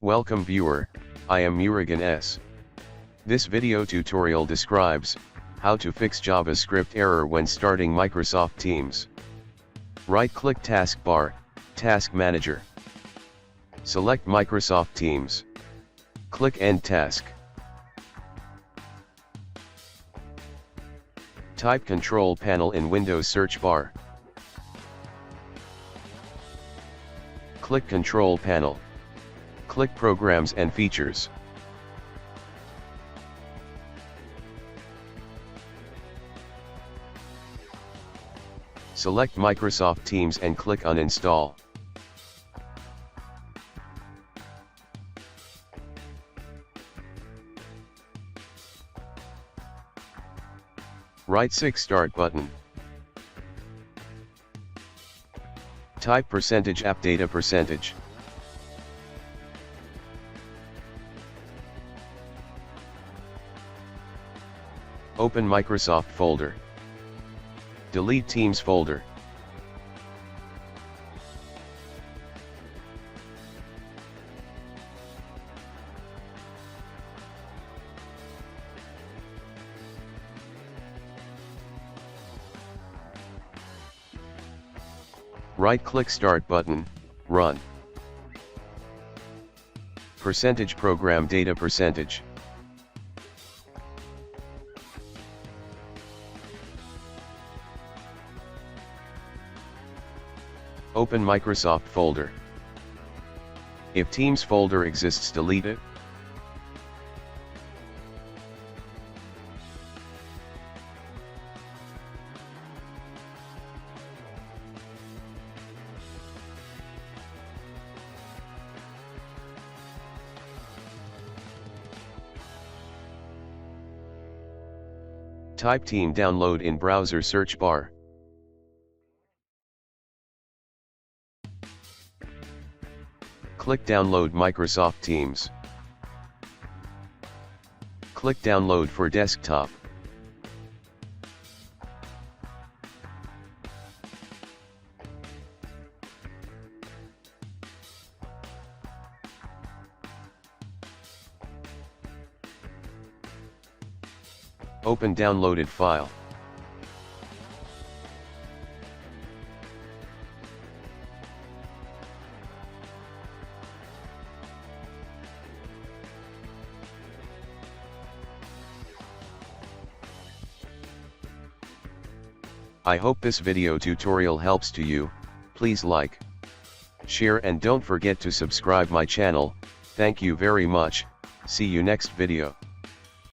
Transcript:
Welcome viewer, I am Murugan S. This video tutorial describes how to fix JavaScript error when starting Microsoft Teams. Right-click Taskbar, Task Manager. Select Microsoft Teams. Click End Task. Type Control Panel in Windows search bar. Click Control Panel. Click Programs and Features. Select Microsoft Teams and click Uninstall. Right-click Start button. Type %app data %. Open Microsoft folder. Delete Teams folder. Right-click Start button, Run. Program data %. Open Microsoft folder. If Teams folder exists, delete it. Type Team download in browser search bar. Click Download Microsoft Teams. Click Download for desktop. Open downloaded file. I hope this video tutorial helps to you. Please like, share and don't forget to subscribe my channel. Thank you very much. See you next video.